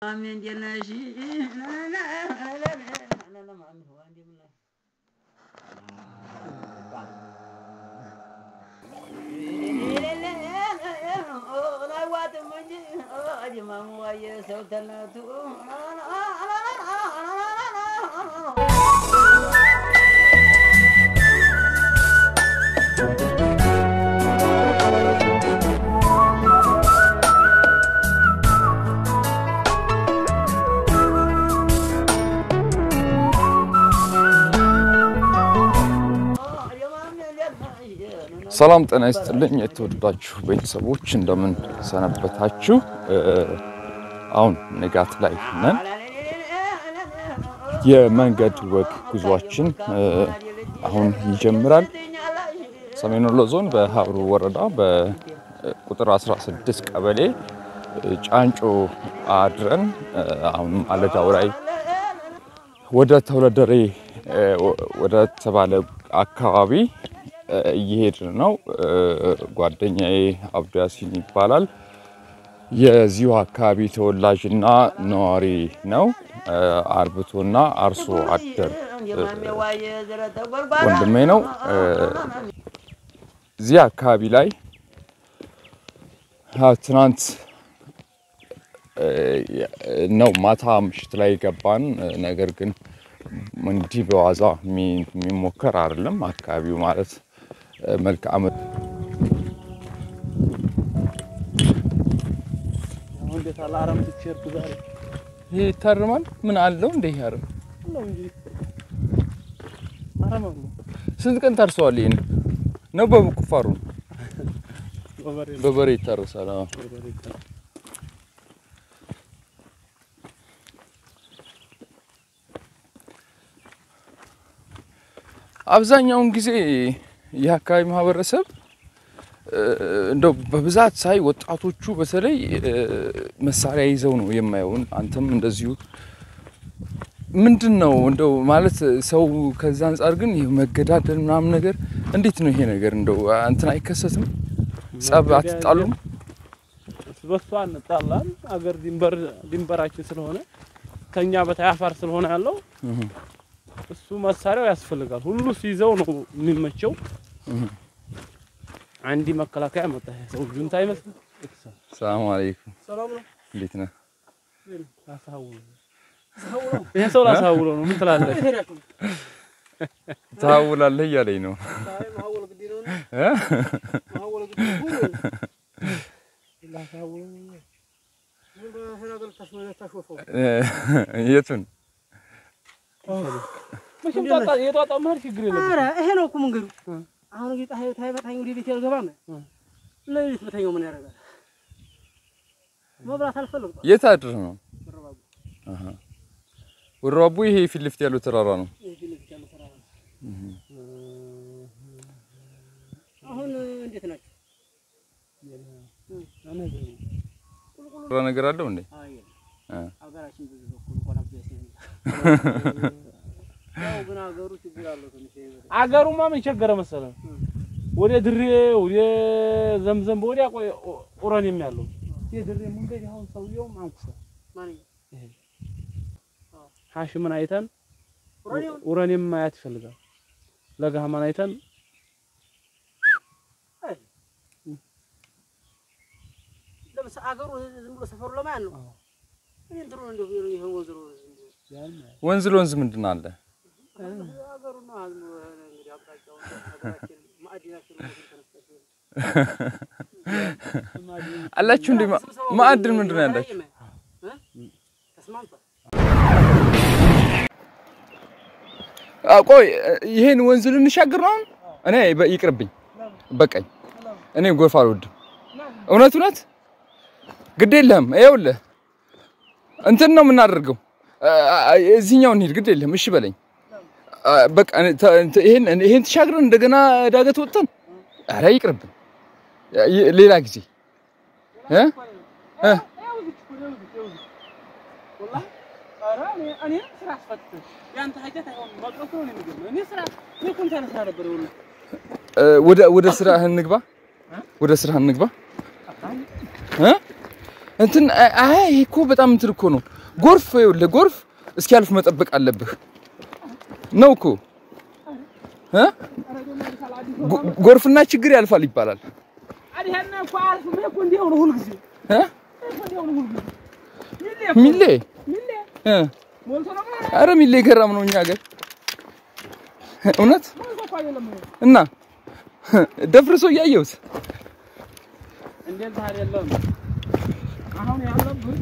من جناشي لا ما عمي هو عندي بالله لا وات منجي اجي ما هو يسوتنا تو ሰላም ጤና ይስጥልኝ የተወደዳችሁ ቤተሰቦች እንደምን ሰነበታችሁ አሁን ንጋት ላይ ነን የመንገድ ወግ ጉዟችን አሁን ይጀምራል ሰሜን ወሎ ዞን በሀብሩ ወረዳ በቁጥር 16 ቀበሌ ጫንጮ አድረን አሁን ማለዳው ላይ ወደ ተወለደሬ ወደ ተባለ አካባቢ እየሄድን ነው ጓደኛዬ አብዱያሲን ይባላል የዚሁ አካባቢ ተወላጅና ነዋሪ ነው አርብቶና አርሶ አደር ወንድሜ ነው እዚህ አካባቢ ላይ ትናንት ነው ማታ ምሽት ላይ ገባን ነገር ግን እንዲህ በዋዛ የሚሞከር አይደለም አካባቢው ማለት መልካም እንደ ታላራም ትቸርኩ ዛሬ ይተርማል ምን አለው እንደ ያረም ነው እንጂ አራማው ስንት ቀን ታርሰዋል ይሄን ነው በቁፋሩ በበሬ ታርሰላ አብዛኛውን ጊዜ የአካባቢ ማህበረሰብ እንደው በብዛት ሳይ ወጣቶቹ በተለይ መሳሪያ ይዘው ነው የማየውን አንተም እንደዚሁ ምንድነው እንደው ማለት ሰው ከዛ አንፃር ግን መገዳደል ምናምን ነገር እንዴት ነው ይሄ ነገር እንደው አንተን አይከሰትም ጸብ አትጣሉም በሷን ጣላን አገር ድንበራችን ስለሆነ ከኛ በታይ አፋር ስለሆነ ያለው እሱ መሳሪያው ያስፈልጋል ሁሉ ሲይዘው ነው የሚመቸው አንዲ መከላከያ መጣ ሰው ጁንታ አይመስል ሰላም አለይኩም ሰላም ነው እንዴት ነህ ይሄ ሰው ላሳውሎ ነው ምን ትላለህ ታውላለህ ያለኝ ነው አይ ማውል ግዲ ነው ማውል ግዲ ነው ላሳውሎ ነው ምን በህናገል ተሽወፈው የቱን መቼም ታጣ የቷጣ ማር ችግር የለም ኧረ ይሄ ነው እኮ መንገዱ አሁን ጌታ ታይበታኝ ወደ ቤት ያልገባም ለሊት በተኛው ምን ያደርጋል መብራት አልፈልግም የት አድር ነው ወራቡ ይሄ ፊልፍት ያለው ተራራ ነው ፊልፍት ያለው ተራራ ነው አሁን እንዴት ናችሁ ቁልቁል ነገር አለው እንዴ አይ አገራችን ብዙ በኩል ቆራብ ያሰኝ ያው ግን አገሩ ችግር አለው ትንሽ አገሩማ ምን ቸገረ መሰለህ ወደ ድሬ ወደ ዘምዘም ወዲያ ቁረኔም ያለው የድሬ መንገድ አሁን ሰውየው ማንኩሳ ማን ይሄ ሐሽምን አይተን ቁረኔም ማያት ይፈልጋል ለጋህማን አይተን ለምሳ አገሩ ዝም ብሎ ሰፈሩ ለማን ነው እንትን ነው እንደው ይሄን ወንዝ ለወንዝ ምንድነው አለ አገሩና እንግዲህ አብራጫው አገራችን ማዕድናችን አላችሁ እንዴ ማዕድን ምንድነው ያላችሁ ተስማምቷል ቆይ ይሄን ወንዝ ልንሻገር ነው እኔ ይቅርብኝ በቀኝ እኔ ጎርፍ አልወድም እውነት ግድ የለም አይውልህ እንትን ነው የምናደርገው እዚህኛው እንሂድ ግድ የለም እሺ በለኝ በቃ ይሄን ተሻግረን እንደገና ዳገት ወጥተን አረ ይቅርብኝ ሌላ ጊዜ እኔ ስራ አስፈጥቶ ያንተ ሀጀት አይሆን መቅረቱ ነው የሚገርም እኔ ስራ ይኩን ተነሳ ነበር ወደ ስራህ እንግባ እንትን አይ እኮ በጣም እንትን እኮ ነው ጎርፍ ለጎርፍ እስኪያልፍ መጠበቅ አለብህ ነው እኮ ጎርፍና ችግር ያልፋል ይባላል አዲያና ፋርፍ ምን እኮ እንዲያው ነው ሁሉ ጊዜ ሚሌ አረ ሚሌ ገራም ነው እኛ ሀገር እውነት እና ደፍርሶ ያየውስ እንዴት አይደለም አሁን ያለብህ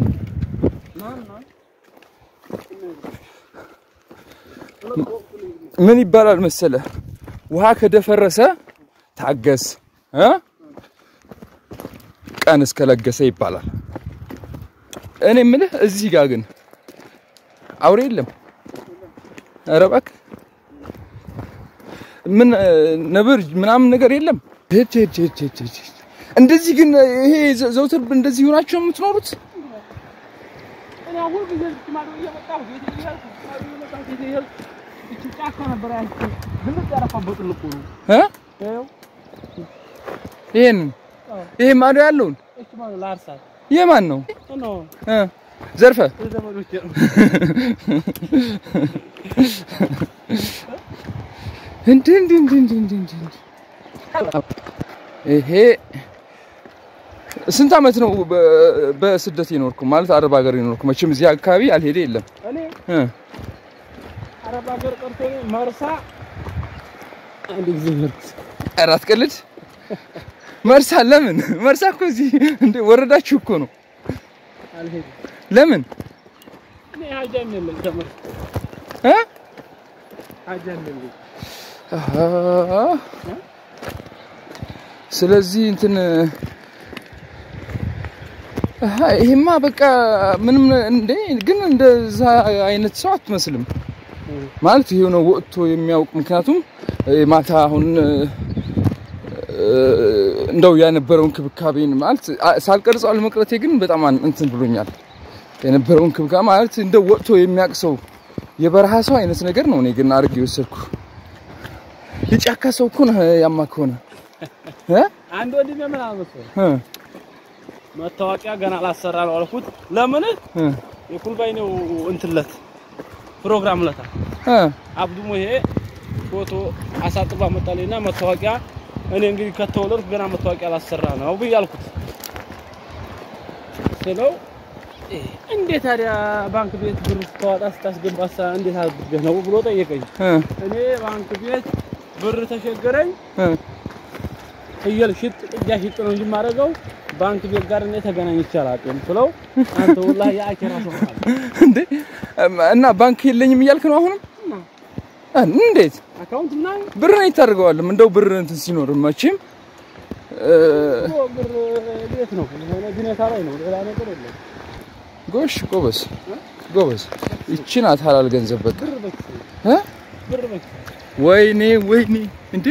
ምን ይባላል መሰለ ውሃ ከደፈረሰ ታገስ ቀን እስከለገሰ ይባላል እኔ ምልህ እዚህ ጋር ግን አውሬ የለም አረባክ ምን ነብር ምናምን ነገር የለም እንደዚህ ግን ይሄ ዘውትር እንደዚህ ሆናችሁ የምትኖሩት እኔ አሁን ጊዜ ማዶ እየመጣሁ ቤት ይያል ይጫካ ነበር ያልኩ ግን ተራፋበት ልቁ ይሄ ማዶ ያለውን እሺ ማዶ ላርሳት የማን ነው ነው ዘርፈ ዘመዶች እንዴ ይሄ ስንት አመት ነው በስደት ይኖርኩ ማለት አረብ ሀገር ይኖርኩ መቼም እዚህ አካባቢ አልሄደ የለም እኔ አረብ ሀገር ቀርቶ መርሳ አንድ ጊዜ መርሳ አራት ቀልድ መርሳ ለምን መርሳ እኮ እዚህ እንዴ ወረዳችሁ እኮ ነው አልሄድ ለምን እኔ አጃም የለም ተመር አጃም የለም ስለዚህ እንትን ይሄማ በቃ ምንም እንዴ ግን እንደዛ አይነት ሰው አትመስልም ማለት ይሄ ነው ወጥቶ የሚያውቅ ምክንያቱም ማታ አሁን እንደው ያነበረውን ክብካቤን ማለት ሳልቀርጸው አልመቅረቴ ግን በጣም እንትን ብሎኛል የነበረውን ክብካቤ ማለት እንደው ወጥቶ የሚያውቅ ሰው የበረሃ ሰው አይነት ነገር ነው እኔ ግን አርግ ይወሰድኩ ይጫካ ሰው እኮ ነው ያማከሆነ አንድ ወንድም ምን አመሰለ መታወቂያ ገና አላሰራ ነው አልኩት ለምን የኩልባይ ነው እንትለት ፕሮግራም ለታ አብዱሞ ይሄ ፎቶ አሳጥባ መጣለና መታወቂያ እኔ እንግዲህ ከተወለድኩ ገና መታወቂያ አላሰራ ነው ብያልኩት ስለው እንዴት ታዲያ ባንክ ቤት ብር ተዋጣ ስታስገባሳ እንዴት አድርገህ ነው ብሎ ጠየቀኝ እኔ ባንክ ቤት ብር ተሸገረኝ እየል ሽጥ ጥጃ ሽጥ ነው እንጂ ማረጋው ባንክ ቤት ጋር ነው ተገናኝ ይቻላል እንትለው አንተ والله ያአከራ ሰው እንዴ እና ባንክ የለኝም እያልክ ነው አሁንም እንዴት አካውንት እና ብር ነው ይታርገዋል እንደው ብር እንትን ሲኖር መቼም ብር ቤት ነው ሆነ ግኔታ ላይ ነው ሌላ ነገር የለም ጎሽ ጎበዝ ይቺን አታላል ገንዘብ በቃ ብር በቃ ወይኔ እንዴ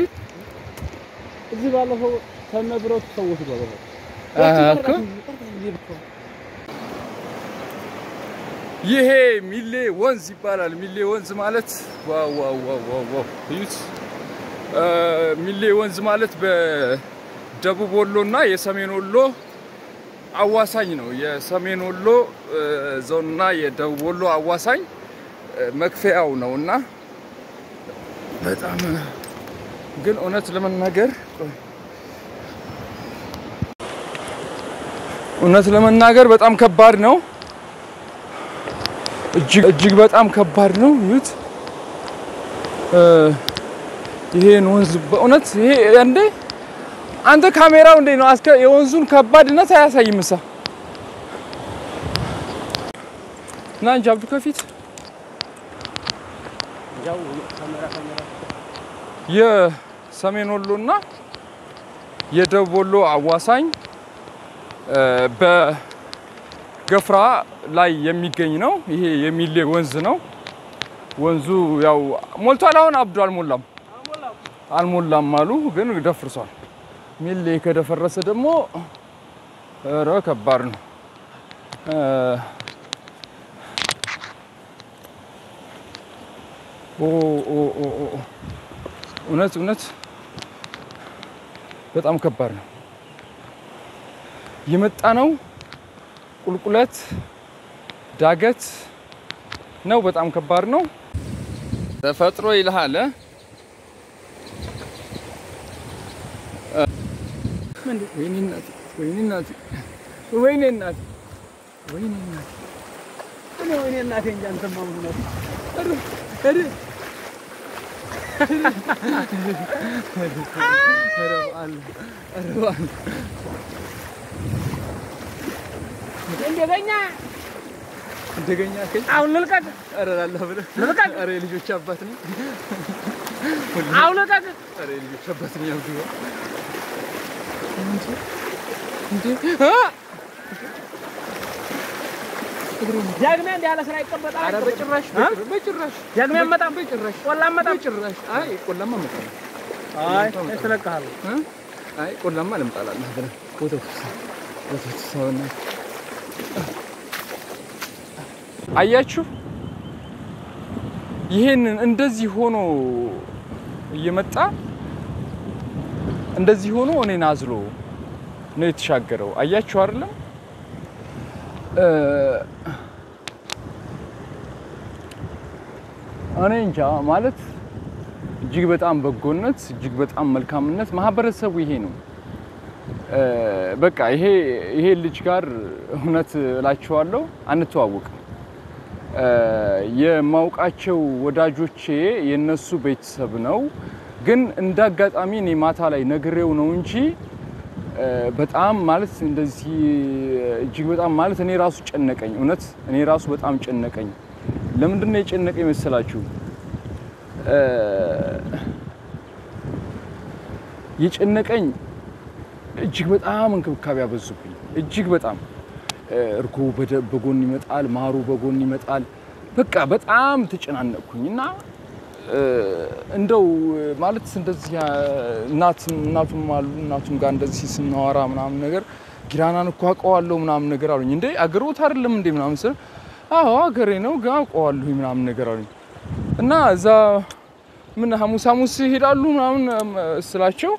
እዚህ ባለፈው ተነብሮት ሰዎች ባለፈው አኮ ይሄ ሚሌ ወንዝ ይባላል ሚሌ ወንዝ ማለት ዋው እዩት ሚሌ ወንዝ ማለት በደቡብ ወሎና የሰሜን ወሎ አዋሳኝ ነው የሰሜን ወሎ ዞንና የደቡብ ወሎ አዋሳኝ መክፈያው ነውና በጣም ግን እውነት ለመናገር በጣም ከባድ ነው እጅግ በጣም ከባድ ነው ይሁት ይሄን ወንዝ በእውነት ይሄ እንዴ አንተ ካሜራው እንዴ ነው አስከ የወንዙን ከባድነት አያሳይምሳ ናንጂ አብዱ ከፊት ያው ካሜራ የሰሜን ወሎና የደቡብ ወሎ አዋሳኝ በገፍራ ላይ የሚገኝ ነው ይሄ የሚሌ ወንዝ ነው ወንዙ ያው ሞልቷል አሁን አብዱ አልሞላም አሉ ግን ደፍርሷል ሚሌ ከደፈረሰ ደግሞ ከባድ ነው እውነት በጣም ከባድ ነው የመጣ ነው ቁልቁለት ዳገት ነው በጣም ከባድ ነው ተፈጥሮ ይልሃል ወይኔ እናት ወይኔ እናት ወይኔ እናት ወይኔ እናት ወይኔ እናቴ እንጂ አንተማ ምን ነው እንደገኛ አሁን ልልቀቅ አረላላ ብለህ ልልቀቅ አረ ልጆች አባት ነኝ አሁን ልልቀቅ አረ ልጆች አባት ነኝ አብዱ እንዴ ዳግሜ እንደ ያለ ስራ ይቀበጣል አረ በጭራሽ ዳግሜ መጣም በጭራሽ ቆላም መጣም በጭራሽ አይ ቆላማ መጣም አይ ተለቀሃል አይ ቆላማ ለምጣላለህ ብለህ ወተት ሰውና አያችሁ ይሄንን እንደዚህ ሆኖ እየመጣ እንደዚህ ሆኖ እኔን አዝሎ ነው የተሻገረው አያችሁ አይደለም እኔ እንጃ ማለት እጅግ በጣም በጎነት እጅግ በጣም መልካምነት ማህበረሰቡ ይሄ ነው በቃ ይሄ ልጅ ጋር እውነት እላችኋለሁ አንተዋወቅም የማውቃቸው ወዳጆቼ የነሱ ቤተሰብ ነው ግን እንዳጋጣሚ እኔ ማታ ላይ ነግሬው ነው እንጂ በጣም ማለት እንደዚህ እጅግ በጣም ማለት እኔ ራሱ ጨነቀኝ እውነት እኔ ራሱ በጣም ጨነቀኝ ለምንድን ነው የጨነቀኝ መሰላችሁ የጨነቀኝ እጅግ በጣም እንክብካቤ ያበዙብኝ እጅግ በጣም እርጎ በጎን ይመጣል ማሩ በጎን ይመጣል በቃ በጣም ተጨናነቅኩኝና እንደው ማለት እንደዚህ እናቱም ጋር እንደዚህ ስናወራ ምናምን ነገር ጊራናን እኮ አውቀዋለሁ ምናምን ነገር አሉኝ እንዴ አገሮት አይደለም እንዴ ምናምን ስለ አዎ አገሬ ነው ጋር አውቀዋለሁ ምናምን ነገር አሉኝ እና እዛ ምን ሐሙስ ይሄዳሉ ምናምን ስላቸው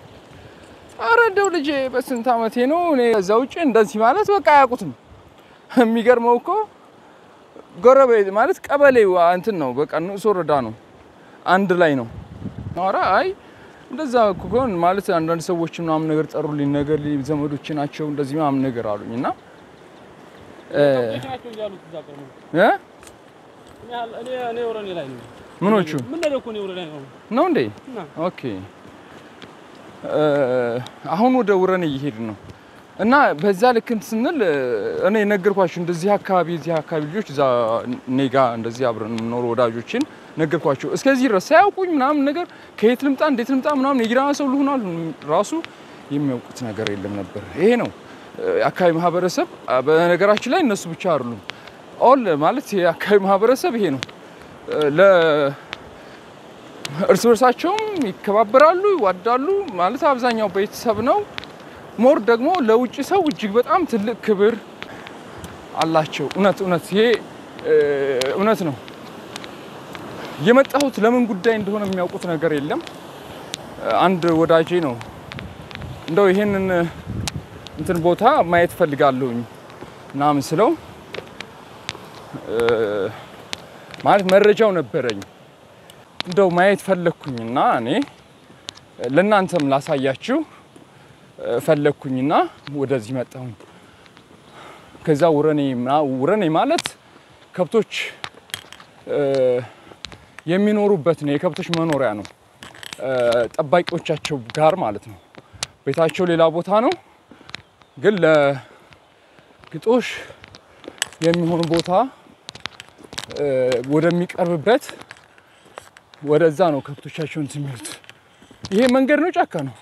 አረ እንደው ልጄ በስንት አመቴ ነው እኔ እዛው ውጪ እንደዚህ ማለት በቃ አያውቁትም የሚገርመው እኮ ጎረቤት ማለት ቀበሌው እንትን ነው በቃ ንዑስ ወረዳ ነው አንድ ላይ ነው አራ አይ እንደዛ ኮን ማለት አንዳንድ ሰዎች ምናምን ነገር ጠሩልኝ ነገር ዘመዶች ናቸው እንደዚህ ምናምን ነገር አሉኝና እኔ ወረኔ ላይ ነው ምኖቹ ምን ነው እኮ ነው ወረኔ ነው እንዴ ኦኬ አሁን ወደ ወረኔ እየሄድን ነው እና በዛ ልክ ስንል እኔ ነገርኳችሁ እንደዚህ አካባቢ ልጆች እዛ ኔጋ እንደዚህ አብረን ኖር ወዳጆችን ነገርኳችሁ እስከዚህ ድረስ ሳያውቁኝ ምናምን ነገር ከየት ልምጣ እንዴት ልምጣ ምናምን የጊራና ሰው ልሆናል ራሱ የሚያውቁት ነገር የለም ነበር ይሄ ነው አካባቢ ማህበረሰብ በነገራችን ላይ እነሱ ብቻ አይደሉም ኦል ማለት የአካባቢ ማህበረሰብ ይሄ ነው እርስ በርሳቸውም ይከባበራሉ ይዋዳሉ ማለት አብዛኛው ቤተሰብ ነው ሞር ደግሞ ለውጭ ሰው እጅግ በጣም ትልቅ ክብር አላቸው እውነት ይሄ እውነት ነው የመጣሁት ለምን ጉዳይ እንደሆነ የሚያውቁት ነገር የለም አንድ ወዳጄ ነው እንደው ይሄንን እንትን ቦታ ማየት ፈልጋለሁኝ ናም ስለው ማለት መረጃው ነበረኝ እንደው ማየት ፈለኩኝና እኔ ለናንተም ላሳያችሁ ፈለኩኝና ወደዚህ መጣሁ ከዛ ወረኔ ማለት ከብቶች የሚኖሩበት ነው የከብቶች መኖሪያ ነው ጠባቂዎቻቸው ጋር ማለት ነው ቤታቸው ሌላ ቦታ ነው ግን ለግጦሽ የሚሆን ቦታ ወደሚቀርብበት ወደዛ ነው ከብቶቻቸውን የሚሉት ይሄ መንገድ ነው ጫካ ነው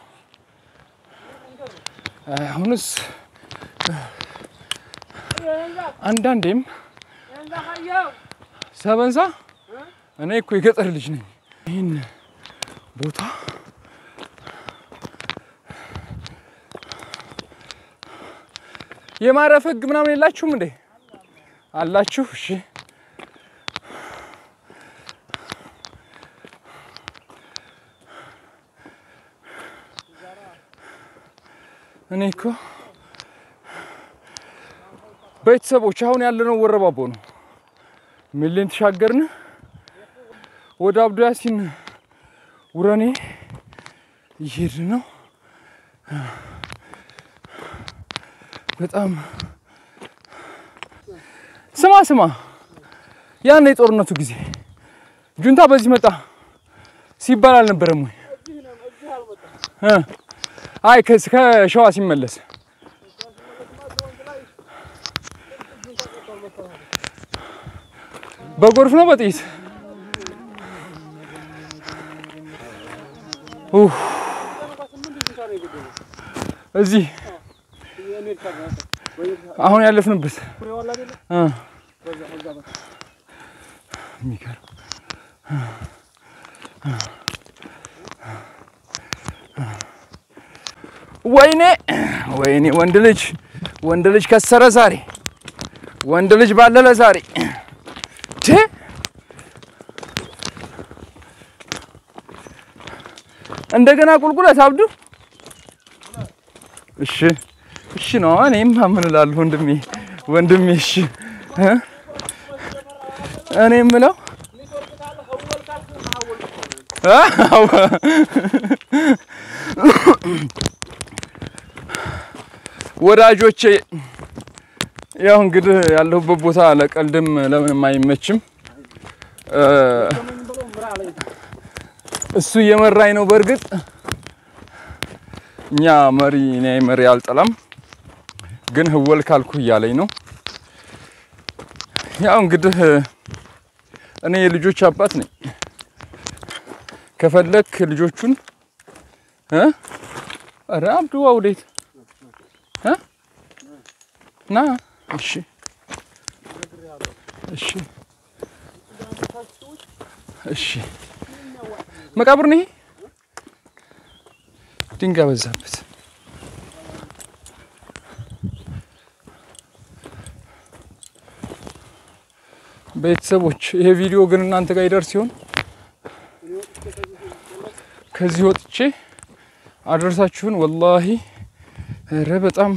አሁንስ አንዳንዴም ሰበንሳ እኔ እኮ የገጠር ልጅ ነኝ ይሄን ቦታ የማረፍ ህግ ምናምን የላችሁም እንዴ አላችሁ እሺ እኔ እኮ ቤተሰቦች አሁን ያለነው ወረባቦ ነው። ሚሊዮን ተሻገርን ወደ አብዱ ያሲን ውረኔ እየሄድን ነው። በጣም ስማ ያን የጦርነቱ ጊዜ ጁንታ በዚህ መጣ ሲባል አልነበረም ወይ? አይ ከሸዋ ሲመለስ በጎርፍ ነው በጥይት እዚህ አሁን ያለፍንበት ሚካኤል ወይኔ ወንድ ልጅ ከሰረ ዛሬ ወንድ ልጅ ባለለ ዛሬ እንደገና ቁልቁለት አብዱ እሺ ነው እኔም አምንላለሁ ወንድሜ እሺ እኔም ምለው ወዳጆቼ ያው እንግዲህ ያለሁበት ቦታ ለቀልድም ለምንም አይመችም እሱ የመራኝ ነው በርግጥ እኛ መሪ አልጠላም ግን ህወል ካልኩ ያለኝ ነው ያው እንግዲህ እኔ የልጆች አባት ነኝ ከፈለክ ልጆቹን አረ አብዱ ወዴት ና እሺ መቃብር ነው ድንጋይ በዛበት ቤተሰቦች ይሄ ቪዲዮ ግን እናንተ ጋር ይደርስ ይሆን ከዚህ ወጥቼ አደረሳችሁን ወላሂ በጣም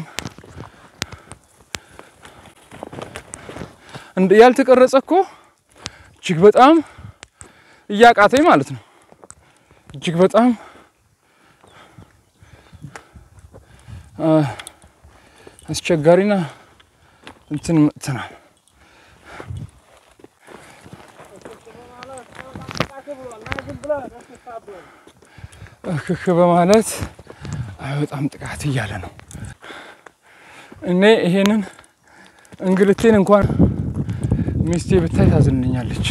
እንደ ያልተቀረጸ እኮ እጅግ በጣም እያቃተኝ ማለት ነው እጅግ በጣም አስቸጋሪና እንትን መጥተናል በማለት በጣም ጥቃት እያለ ነው እኔ ይሄንን እንግልቴን እንኳን ሚስቴ ብታይ ታዝንልኛለች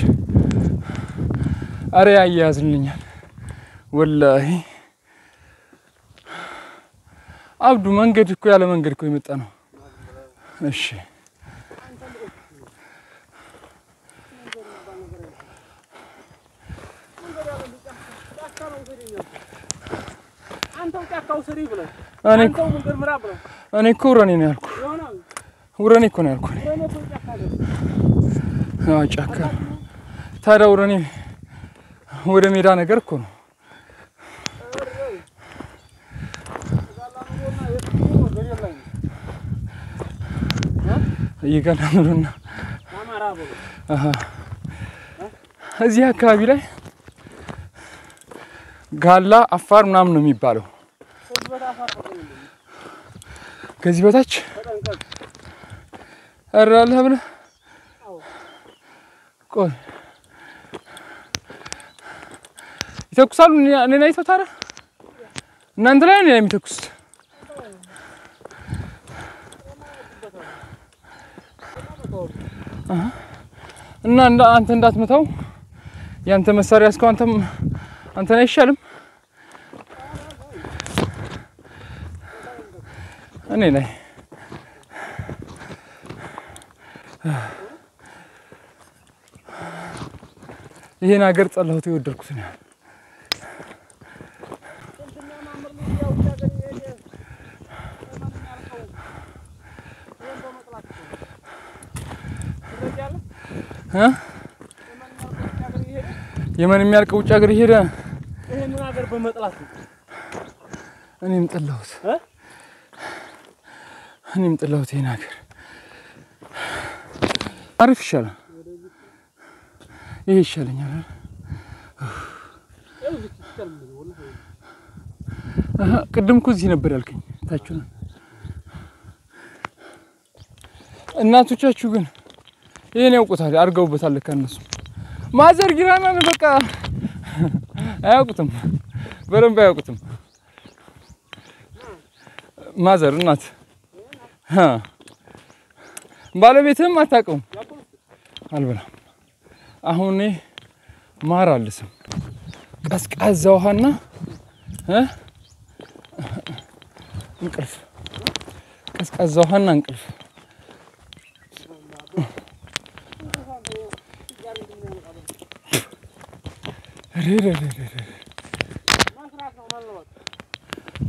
አረ ያያዝልኛል ወላሂ አብዱ መንገድ እኮ ያለ መንገድ እኮ የመጣ ነው እሺ እኔ እኮ ውረኔ ነው ያልኩ ውረኔ እኮ ነው ያልኩ ጫካ ታዲያ ውረኔ ወደ ሜዳ ነገር እኮ ነው ይገናሉና እዚህ አካባቢ ላይ ጋላ አፋር ምናምን ነው የሚባለው ከዚህ በታች አራለ ብለ ቆይ ይተኩሳሉ እኔ አይተው ታዲያ እናንተ ላይ ነው የሚተኩሱት እና አንተ እንዳትመታው ያንተ መሳሪያ እስከ አንተ ላይ አይሻልም እኔ ላይ ይሄን ሀገር ጸላሁት የወደድኩት ነው የማን የሚያልቀው ውጭ ሀገር ይሄዳ ይሄንን ሀገር በመጥላት እኔም ጠላሁት ይሄን ሀገር አሪፍ ይሻላል ይሄ ይሻለኛል ቅድም እኮ እዚህ ነበር ያልከኝ ታችሁ ነው እናቶቻችሁ ግን ይሄን ያውቁታል አርገውበታል ከነሱ ማዘር ጊራና በቃ አያውቁትም በረምባ አያውቁትም ማዘር እናት ባለቤትም አታውቁም አልበላም አሁን ማር አልስም ቀዝቃዛ ውሃና እንቅልፍ ቀዝቃዛ ውሃና እንቅልፍ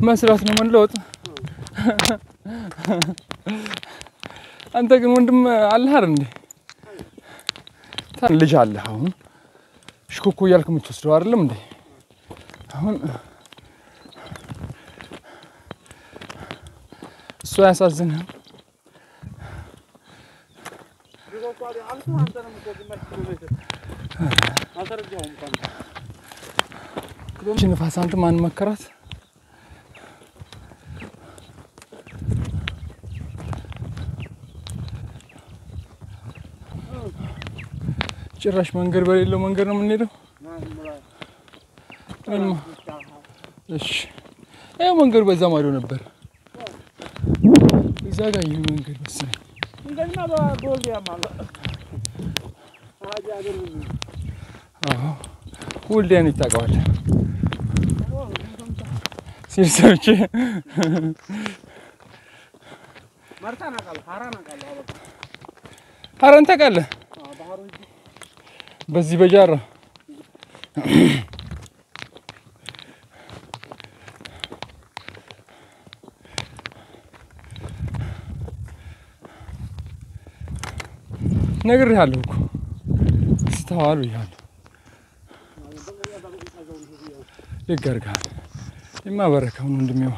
መስራት ነው መለወጥ አንተ ግን ወንድም አለህ አይደል እንዴ ልጅ አለህ አሁን ሽኮኮ ያልክ የምትወስደው አይደለም እንዴ አሁን እሱ ያሳዝንህ ንፋስ አንተ ማን መከራት ጭራሽ መንገድ በሌለው መንገድ ነው የምንሄደው እሺ ይሄ መንገድ በዛ ማዶ ነበር እዛ ጋር ይሄ መንገድ መሰለኝ እንደና በቦልዲያ ማለት አጃ አገር ወልዲያን ይታቀዋል ሲርሰች ማርታና ቃል ሐራና ቃል ሐራን ታውቃለህ በዚህ በጃራ ነግሬሃለሁ እኮ ስተዋሉ ይላል ይገርጋል የማበረከው ነው እንደሚው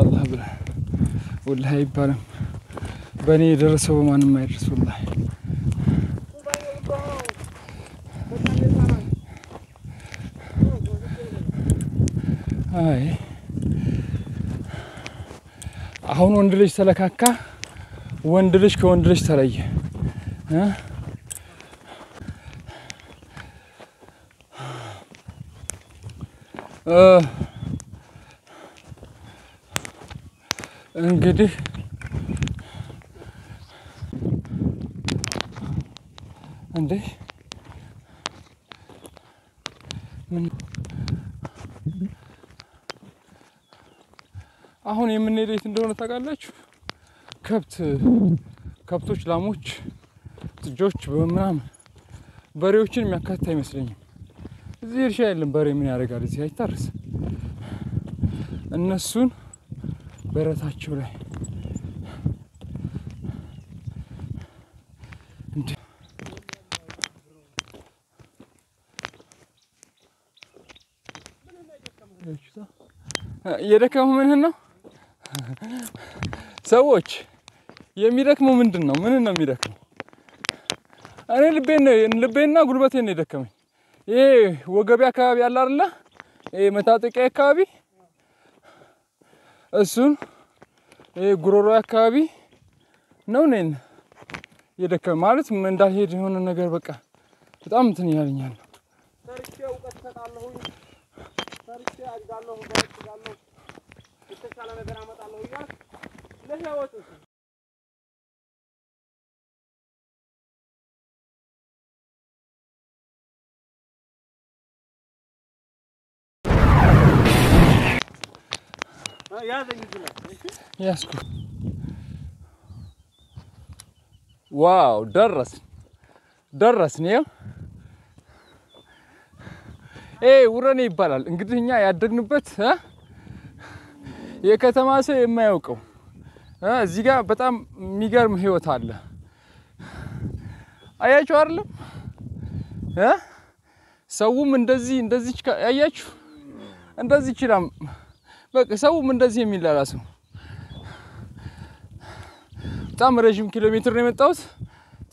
الله بلا والله يبالم بني درسوا ما ما يدرسوا والله هاي አሁን ወንድ ልጅ ተለካካ ወንድ ልጅ ከወንድ ልጅ ተለየ እንግዲህ እንዴ ምን አሁን የምንሄደው የት እንደሆነ ታውቃላችሁ ከብቶች ላሞች ጥጆች በመናም በሬዎችን የሚያካትት አይመስለኝም እዚህ እርሻ የለም በሬ ምን ያደርጋል እዚህ አይታርስ እነሱን በረታቸው ላይ እንዴ የደከመው ምን ነው ሰዎች የሚደክመው ምንድነው ምን ነው የሚደክመው እኔ ልቤና ጉልበቴን ነው የደከመኝ ይሄ ወገቤ አካባቢ ያለ አይደለ ይሄ መታጠቂያ አካባቢ እሱን ይሄ ጉሮሮ አካባቢ ነው ነኝ የደከመ ማለት ምን እንዳልሄድ የሆነ ነገር በቃ በጣም እንትን ያለኛል ሰርቼ እውቀት ተጣለሁ ሰርቼ አድጋለሁ ባልጋለሁ የተሻለ ነገር አመጣለሁ ይላል ለህይወት ያዘኝ ይላል ያስኩ ዋው ደረስን ነው ውረኔ ይባላል እንግዲህኛ ያደግንበት የከተማ ሰው የማያውቀው እዚህ ጋር በጣም የሚገርም ህይወት አለ አያችሁ አይደለም ሰውም እንደዚህ ያያችሁ እንደዚህ ይችላል በቃ ሰውም እንደዚህ የሚላላሰው በጣም ረጅም ኪሎ ሜትር ነው የመጣሁት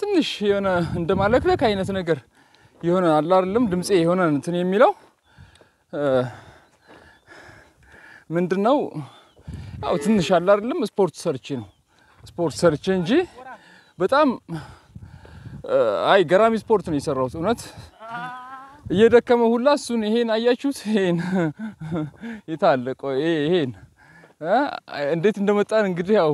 ትንሽ የሆነ እንደማለክለክ አይነት ነገር የሆነ አለ አይደለም ድምጼ የሆነ እንትን የሚለው ምንድነው ያው ትንሽ አለ አይደለም ስፖርት ሰርቼ እንጂ በጣም አይ ገራሚ ስፖርት ነው የሰራሁት እውነት እየደከመ ሁላ እሱን ይሄን አያችሁት ይሄን ይታለቆ ይሄን እንዴት እንደመጣን እንግዲህ ያው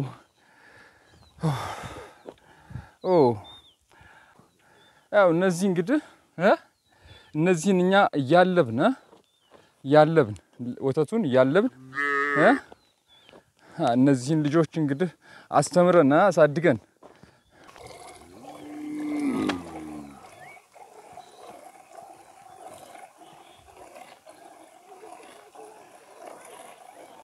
ያው እነዚህ እንግዲህ እነዚህን እኛ ያለብን ወተቱን ያለብን እነዚህን ልጆች እንግዲህ አስተምረና አሳድገን